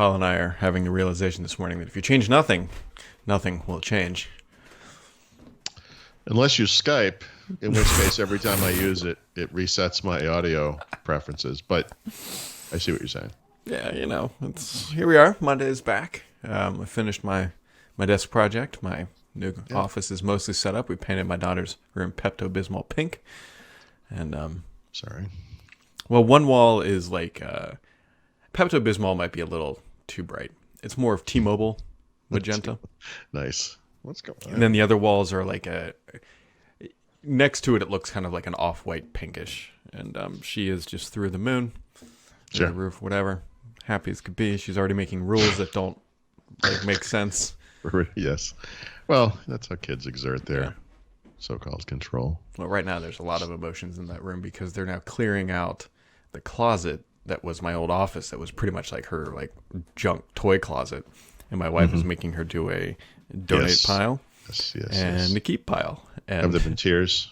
Paul and I are having the realization this morning that if you change nothing, nothing will change. Unless you Skype, in which case every time I use it, it resets my audio preferences. But I see what you're saying. Yeah, here we are. Monday's back. I finished my desk project. My new office is mostly set up. We painted my daughter's room Pepto-Bismol pink. And, sorry. Well, one wall is like, Pepto-Bismol might be a little too bright. It's more of T-Mobile magenta. Nice. What's going on? And then the other walls are like next to it, it looks kind of like an off-white pinkish. And she is just through the moon, Sure. the roof, whatever. Happy as could be. She's already making rules that don't make sense. Yes. Well, that's how kids exert their so-called control. Well, right now there's a lot of emotions in that room because they're now clearing out the closet that was my old office that was pretty much like her junk toy closet. And my wife is making her do a donate pile and a keep pile. And have there been tears?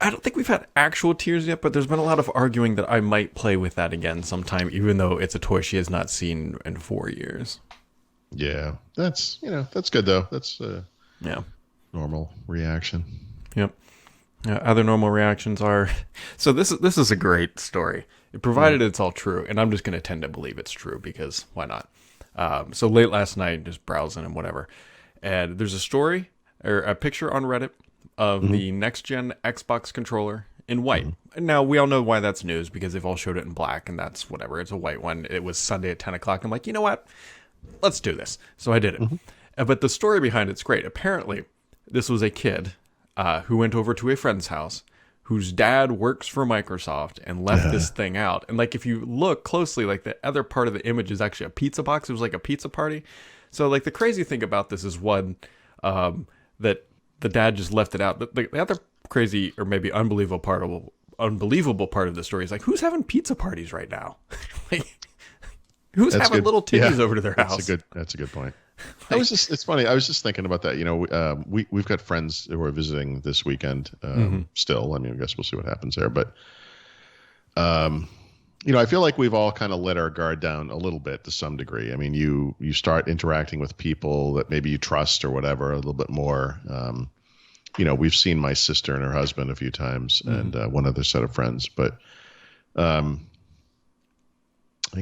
I don't think we've had actual tears yet, but there's been a lot of arguing that I might play with that again sometime, even though it's a toy she has not seen in 4 years. Yeah, that's good though. That's a normal reaction. Yep. Other normal reactions are, so this is a great story, provided it's all true, and I'm just going to tend to believe it's true because why not? So late last night, just browsing and whatever, and there's a story or a picture on Reddit of the next-gen Xbox controller in white. Now, we all know why that's news, because they've all showed it in black, and that's whatever. It's a white one. It was Sunday at 10 o'clock. I'm like, you know what? Let's do this. So I did it. But the story behind it's great. Apparently, this was a kid who went over to a friend's house whose dad works for Microsoft and left this thing out. And, if you look closely, the other part of the image is actually a pizza box. It was like a pizza party. So, the crazy thing about this is, one, that the dad just left it out. The other crazy or maybe unbelievable part of the story is who's having pizza parties right now? Who's that's having good. little titties over to their house? That's a good point. It's funny. I was just thinking about that. We've got friends who are visiting this weekend. Still, I guess we'll see what happens there. But I feel like we've all kind of let our guard down a little bit to some degree. You start interacting with people that maybe you trust or whatever a little bit more. We've seen my sister and her husband a few times, and one other set of friends. But I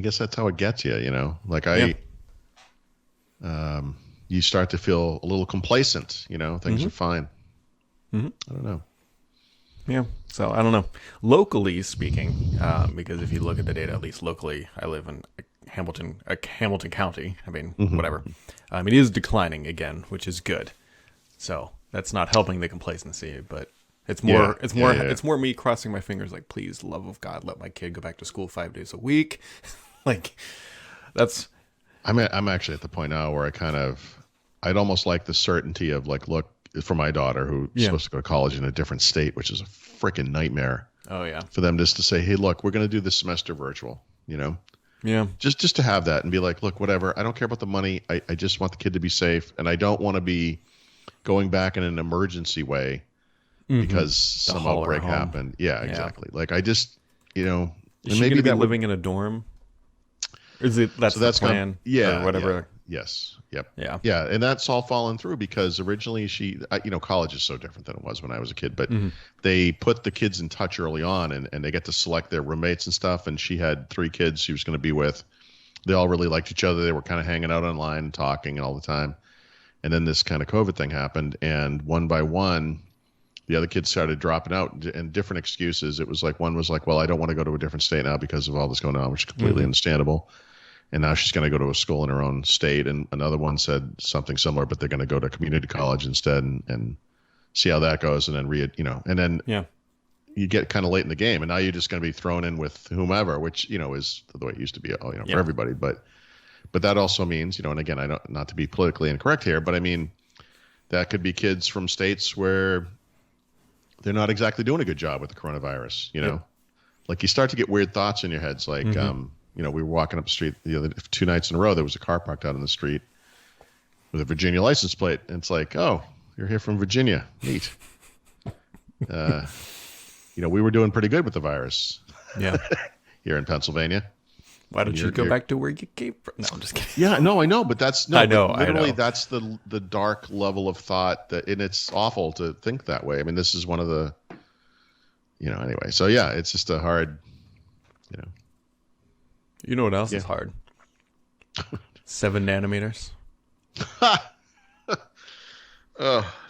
guess that's how it gets you. You start to feel a little complacent. Things are fine. I don't know. Yeah, so I don't know. Locally speaking, because if you look at the data, at least locally, I live in Hamilton County. Whatever. It is declining again, which is good. So that's not helping the complacency, but it's more me crossing my fingers, please, love of God, let my kid go back to school 5 days a week. That's. I'm actually at the point now where I'd almost like the certainty of look, for my daughter who's supposed to go to college in a different state, which is a freaking nightmare. Oh yeah. For them just to say, hey, look, we're going to do this semester virtual, Yeah. Just to have that and be like, look, whatever. I don't care about the money. I just want the kid to be safe. And I don't want to be going back in an emergency way because some outbreak happened. Yeah, exactly. I just, Is she maybe be living in a dorm? Or is it that's the plan? Or whatever. Yes. Yep. Yeah. Yeah. And that's all fallen through because originally college is so different than it was when I was a kid, but they put the kids in touch early on and they get to select their roommates and stuff. And she had 3 kids she was going to be with. They all really liked each other. They were kind of hanging out online and talking all the time. And then this kind of COVID thing happened. And one by one, the other kids started dropping out and different excuses. It was one was well, I don't want to go to a different state now because of all this going on, which is completely understandable. And now she's going to go to a school in her own state. And another one said something similar, but they're going to go to community college instead and see how that goes. And then you get kind of late in the game and now you're just going to be thrown in with whomever, which, is the way it used to be, for everybody. But that also means, and again, I don't, not to be politically incorrect here, but that could be kids from states where they're not exactly doing a good job with the coronavirus, you start to get weird thoughts in your heads. We were walking up the street the other 2 nights in a row. There was a car parked out on the street with a Virginia license plate. And it's oh, you're here from Virginia. Neat. We were doing pretty good with the virus. Yeah. Here in Pennsylvania. Why don't you go back to where you came from? No, I'm just kidding. Yeah, no, I know, but that's no. I know, literally, I know. that's the dark level of thought that, and it's awful to think that way. I mean, this is one of the, anyway. So yeah, it's just a hard, You know what else is hard? 7 nanometers.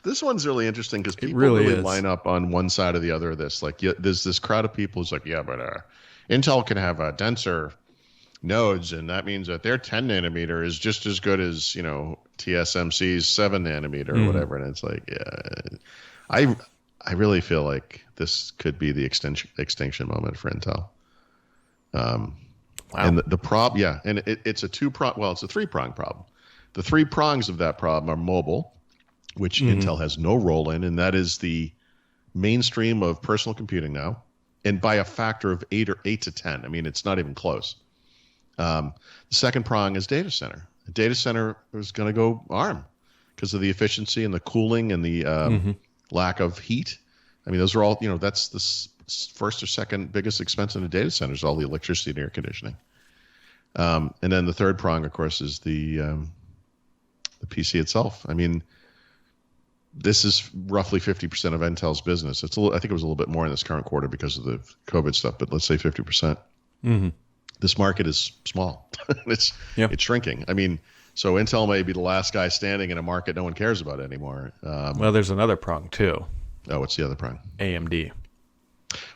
This one's really interesting because people really really is. line up on one side or the other of this. Like, there's this crowd of people who's like, yeah, but Intel can have a denser nodes, and that means that their 10 nanometer is just as good as TSMC's 7 nanometer or whatever. And it's like, yeah, I really feel like this could be the extinction moment for Intel. Wow. And the problem, yeah, and it's a it's a 3-prong problem. The 3 prongs of that problem are mobile, which Intel has no role in, and that is the mainstream of personal computing now, and by a factor of 8 to 10. I mean, it's not even close. The second prong is data center. The data center is going to go ARM because of the efficiency and the cooling and the lack of heat. I mean, those are all, that's the first or second biggest expense in a data center is all the electricity and air conditioning. And then the third prong, of course, is the PC itself. I mean, this is roughly 50% of Intel's business. I think it was a little bit more in this current quarter because of the COVID stuff, but let's say 50%. This market is small. It's shrinking. I mean, so Intel may be the last guy standing in a market no one cares about anymore. Well, there's another prong too. Oh, what's the other prong? AMD.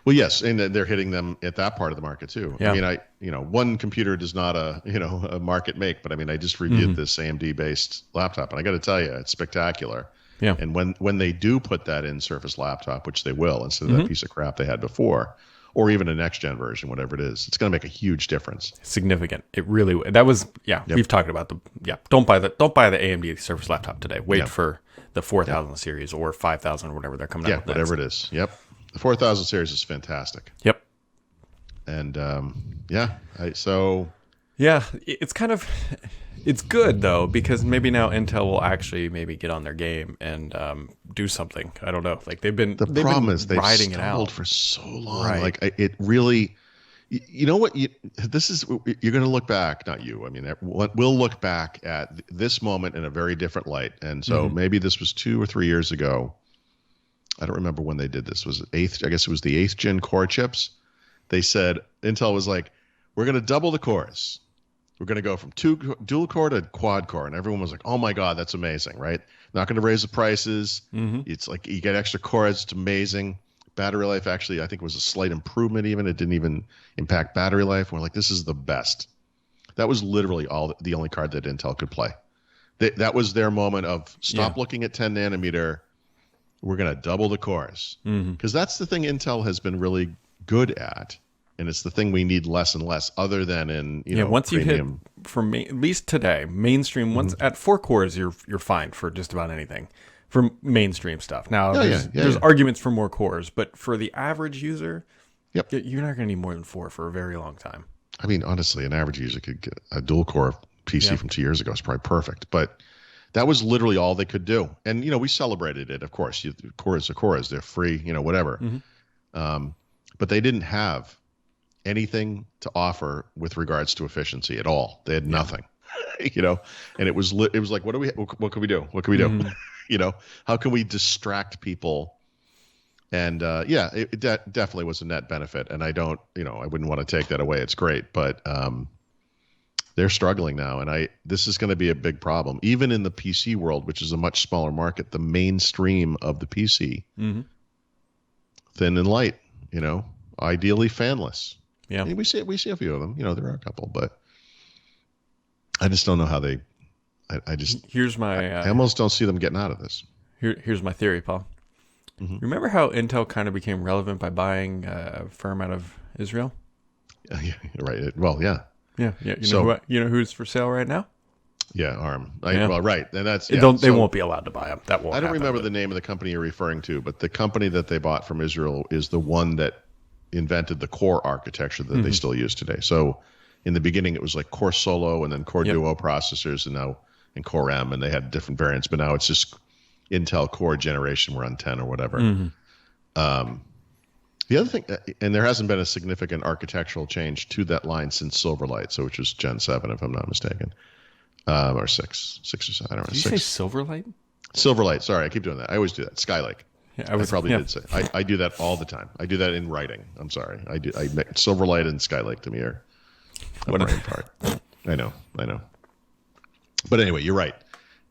Well, yes, and they're hitting them at that part of the market too. Yeah. I mean, one computer does not a market make, but I mean, I just reviewed this AMD based laptop, and I got to tell you, it's spectacular. Yeah. And when they do put that in Surface Laptop, which they will, instead of that piece of crap they had before, or even a next gen version, whatever it is, it's going to make a huge difference. Significant. It really. That was. Yeah. Yep. We've talked about Don't buy the AMD Surface Laptop today. Wait for the 4000 series or 5000 or whatever they're coming out with. Whatever it is. Yep. The 4000 series is fantastic. Yep. And it's kind of. It's good though, because maybe now Intel will actually maybe get on their game and do something. I don't know. Like they've been they've riding it out for so long. Right. Like it really, you know what? This is, you're going to look back. Not you. I mean, we'll look back at this moment in a very different light. And so maybe this was 2 or 3 years ago. I don't remember when they did this. Was it I guess it was the 8th gen core chips. They said Intel was like, we're going to double the cores. We're going to go from dual core to quad core. And everyone was like, oh my God, that's amazing, right? Not going to raise the prices. It's like you get extra cores. It's amazing. Battery life, actually, I think was a slight improvement even. It didn't even impact battery life. We're like, this is the best. That was literally the only card that Intel could play. That was their moment of stop looking at 10 nanometer. We're going to double the cores. Because that's the thing Intel has been really good at. And it's the thing we need less and less, other than in once premium. You hit, for me at least today, mainstream. Once at 4 cores, you're fine for just about anything for mainstream stuff. Now there's arguments for more cores, but for the average user, you're not going to need more than 4 for a very long time. I mean, honestly, an average user could get a dual core PC from 2 years ago. It's probably perfect, but that was literally all they could do. And we celebrated it, of course. Cores are cores; they're free, whatever. But they didn't have anything to offer with regards to efficiency at all. They had nothing, and it was like, what can we do? What can we do? How can we distract people? And it definitely was a net benefit. And I don't, I wouldn't want to take that away. It's great, but they're struggling now. And this is going to be a big problem, even in the PC world, which is a much smaller market. The mainstream of the PC, thin and light, ideally fanless. Yeah, I mean, we see a few of them. There are a couple, but I just don't know how they. I almost don't see them getting out of this. Here's my theory, Paul. Remember how Intel kind of became relevant by buying a firm out of Israel? Yeah, right. Well, yeah. Yeah. You know who's for sale right now? Yeah, ARM. Well, right, and that's they won't be allowed to buy them. That won't. I don't remember the name of the company you're referring to, but the company that they bought from Israel is the one that invented the core architecture that they still use today. So in the beginning, it was like Core Solo and then Core Duo processors, and Core M, and they had different variants. But now it's just Intel Core generation. We're on 10 or whatever. The other thing, and there hasn't been a significant architectural change to that line since Silverlight, so which was Gen 7, if I'm not mistaken, or 6 or 7. I don't know. Did you say Silverlight? Silverlight. Sorry, I keep doing that. I always do that. Skylake. Yeah, I probably did say. I do that all the time. I do that in writing. I'm sorry. I make Silverlight and Skylake to me are a brain part. I know. But anyway, you're right.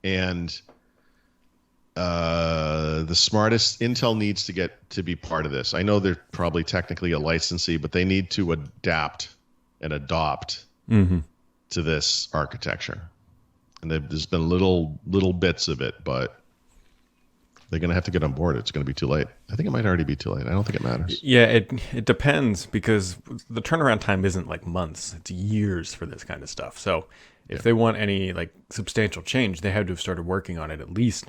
And the smartest Intel needs to get to be part of this. I know they're probably technically a licensee, but they need to adapt and adopt to this architecture. And there's been little bits of it, but they're going to have to get on board. It's going to be too late. I think it might already be too late. I don't think it matters. Yeah, it depends, because the turnaround time isn't like months. It's years for this kind of stuff. So if they want any like substantial change, they had to have started working on it at least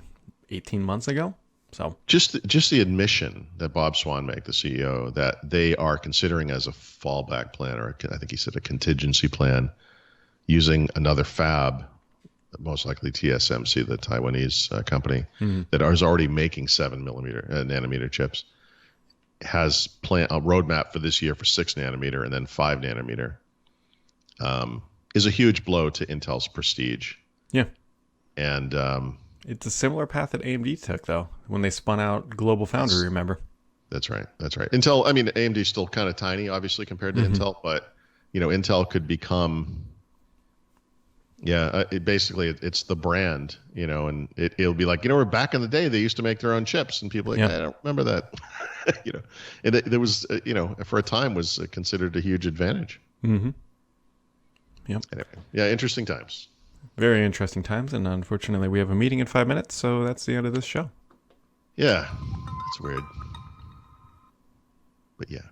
18 months ago. So just the admission that Bob Swan made, the CEO, that they are considering as a fallback plan, or I think he said a contingency plan, using another fab, most likely TSMC, the Taiwanese company that is already making 7 nanometer chips, has a roadmap for this year for 6 nanometer and then 5 nanometer, is a huge blow to Intel's prestige. Yeah. And it's a similar path that AMD took, though, when they spun out Global Foundry, remember? That's right. Intel, I mean, AMD is still kind of tiny, obviously, compared to Intel, but, Intel could become... Yeah, it's the brand, and it'll be like, we're back in the day, they used to make their own chips, and people are like, I don't remember that, and there was, for a time was considered a huge advantage. Mm-hmm. Yep. Anyway, yeah, interesting times. Very interesting times, and unfortunately we have a meeting in 5 minutes, so that's the end of this show. Yeah, it's weird. But yeah.